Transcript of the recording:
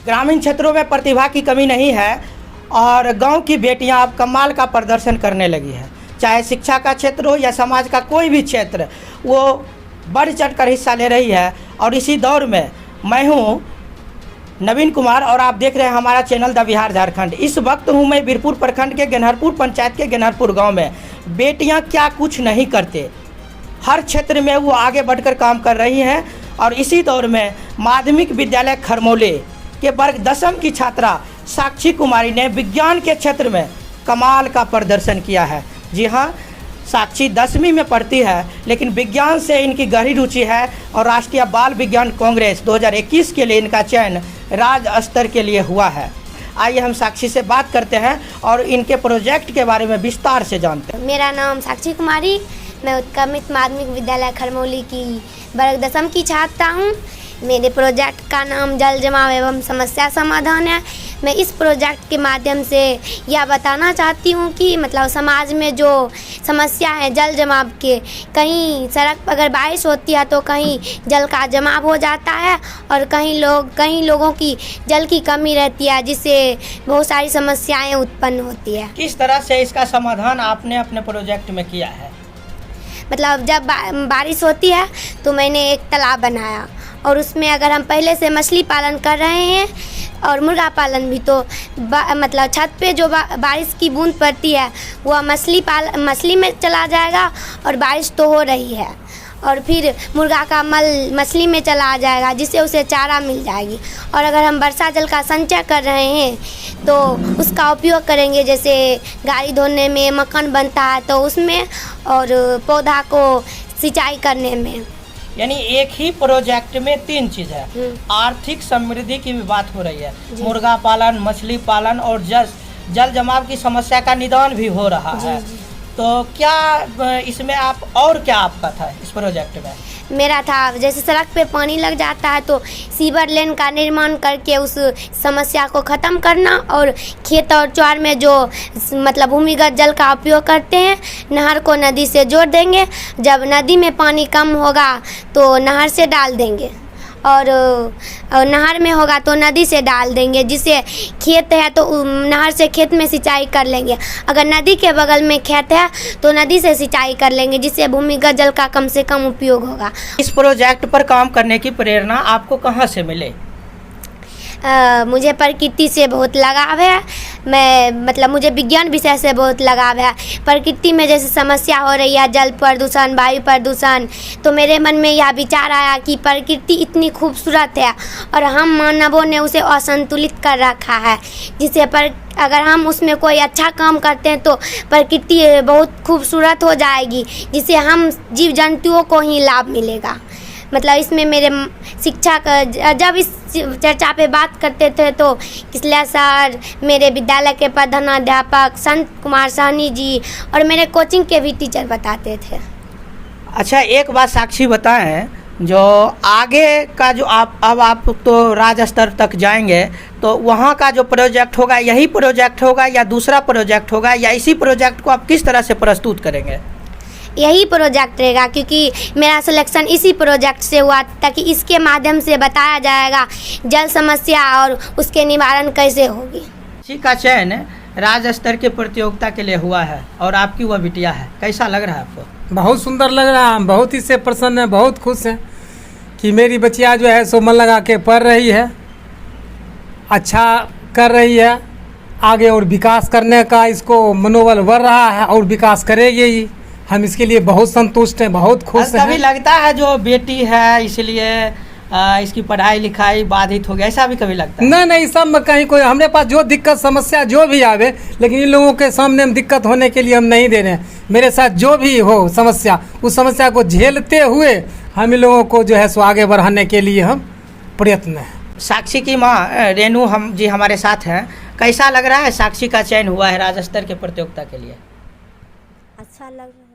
ग्रामीण क्षेत्रों में प्रतिभा की कमी नहीं है और गांव की बेटियां अब कमाल का प्रदर्शन करने लगी है। चाहे शिक्षा का क्षेत्र हो या समाज का कोई भी क्षेत्र, वो बढ़ चढ़ कर हिस्सा ले रही है। और इसी दौर में मैं हूँ नवीन कुमार और आप देख रहे हैं हमारा चैनल द बिहार झारखंड। इस वक्त हूँ मैं बीरपुर प्रखंड के गेनहरपुर पंचायत के गेनहरपुर गांव में। बेटियां क्या कुछ नहीं करते, हर क्षेत्र में वो आगे बढ़कर काम कर रही हैं। और इसी दौर में माध्यमिक विद्यालय खरमौली के वर्ग 10वीं की छात्रा साक्षी कुमारी ने विज्ञान के क्षेत्र में कमाल का प्रदर्शन किया है। जी हाँ, साक्षी 10वीं में पढ़ती है, लेकिन विज्ञान से इनकी गहरी रुचि है और राष्ट्रीय बाल विज्ञान कांग्रेस 2021 के लिए इनका चयन राज्य स्तर के लिए हुआ है। आइए हम साक्षी से बात करते हैं और इनके प्रोजेक्ट के बारे में विस्तार से जानते हैं। मेरा नाम साक्षी कुमारी, मैं उत्क्रमित माध्यमिक विद्यालय खरमौली की वर्ग 10वीं की छात्रा हूँ। मेरे प्रोजेक्ट का नाम जल जमाव एवं समस्या समाधान है। मैं इस प्रोजेक्ट के माध्यम से यह बताना चाहती हूँ कि मतलब समाज में जो समस्या है जल जमाव के, कहीं सड़क पर अगर बारिश होती है तो कहीं जल का जमाव हो जाता है और कहीं लोगों की जल की कमी रहती है, जिससे बहुत सारी समस्याएं उत्पन्न होती है। किस तरह से इसका समाधान आपने अपने प्रोजेक्ट में किया है? मतलब जब बारिश होती है तो मैंने एक तालाब बनाया और उसमें अगर हम पहले से मछली पालन कर रहे हैं और मुर्गा पालन भी, तो मतलब छत पे जो बारिश की बूंद पड़ती है वह मछली में चला जाएगा और बारिश तो हो रही है, और फिर मुर्गा का मल मछली में चला जाएगा, जिससे उसे चारा मिल जाएगी। और अगर हम वर्षा जल का संचय कर रहे हैं तो उसका उपयोग करेंगे, जैसे गाड़ी धोने में, मक्खन बनता है तो उसमें, और पौधा को सिंचाई करने में। यानी एक ही प्रोजेक्ट में 3 चीज़ है। आर्थिक समृद्धि की भी बात हो रही है, मुर्गा पालन, मछली पालन और जल जमाव की समस्या का निदान भी हो रहा है। तो क्या इसमें आप और क्या आपका था इस प्रोजेक्ट में? मेरा था जैसे सड़क पे पानी लग जाता है तो सीवर लेन का निर्माण करके उस समस्या को ख़त्म करना, और खेत और चौर में जो मतलब भूमिगत जल का उपयोग करते हैं, नहर को नदी से जोड़ देंगे। जब नदी में पानी कम होगा तो नहर से डाल देंगे, और नहर में होगा तो नदी से डाल देंगे। जिससे खेत है तो नहर से खेत में सिंचाई कर लेंगे, अगर नदी के बगल में खेत है तो नदी से सिंचाई कर लेंगे, जिससे भूमिगत जल का कम से कम उपयोग होगा। इस प्रोजेक्ट पर काम करने की प्रेरणा आपको कहाँ से मिले? मुझे प्रकृति से बहुत लगाव है। मुझे विज्ञान विषय से बहुत लगाव है। प्रकृति में जैसे समस्या हो रही है जल प्रदूषण, वायु प्रदूषण, तो मेरे मन में यह विचार आया कि प्रकृति इतनी खूबसूरत है और हम मानवों ने उसे असंतुलित कर रखा है, जिससे अगर हम उसमें कोई अच्छा काम करते हैं तो प्रकृति बहुत खूबसूरत हो जाएगी, जिससे हम जीव जंतुओं को ही लाभ मिलेगा। मतलब इसमें मेरे शिक्षा का जब इस चर्चा पे बात करते थे तो किसलिया सर, मेरे विद्यालय के प्रधानाध्यापक संत कुमार साहनी जी और मेरे कोचिंग के भी टीचर बताते थे। अच्छा, एक बात साक्षी बताएं, जो आगे का जो आप तो राज्य स्तर तक जाएंगे तो वहाँ का जो प्रोजेक्ट होगा यही प्रोजेक्ट होगा या दूसरा प्रोजेक्ट होगा, या इसी प्रोजेक्ट को आप किस तरह से प्रस्तुत करेंगे? यही प्रोजेक्ट रहेगा, क्योंकि मेरा सिलेक्शन इसी प्रोजेक्ट से हुआ, ताकि इसके माध्यम से बताया जाएगा जल समस्या और उसके निवारण कैसे होगी। इसी का चयन राज्य स्तर के प्रतियोगिता के लिए हुआ है और आपकी वह बिटिया है, कैसा लग रहा है आपको? बहुत सुंदर लग रहा है, हम बहुत इससे प्रसन्न हैं, बहुत खुश हैं कि मेरी बच्चिया जो है सो मन लगा के पढ़ रही है, अच्छा कर रही है, आगे और विकास करने का इसको मनोबल बढ़ रहा है और विकास करेगी ही। हम इसके लिए बहुत संतुष्ट हैं, बहुत खुश हैं। कभी लगता है जो बेटी है इसलिए इसकी पढ़ाई लिखाई बाधित हो गया, ऐसा भी कभी लगता है? नहीं, सब में कहीं कोई हमारे पास जो दिक्कत समस्या जो भी आवे, लेकिन इन लोगों के सामने हम दिक्कत होने के लिए हम नहीं दे रहे हैं। मेरे साथ जो भी हो समस्या, उस समस्या को झेलते हुए हम इन लोगों को जो है सो आगे बढ़ाने के लिए हम प्रयत्न हैं। साक्षी की माँ रेनू जी हमारे साथ हैं। कैसा लग रहा है साक्षी का चयन हुआ है राज्य स्तर के प्रतियोगिता के लिए? अच्छा लग रहा है।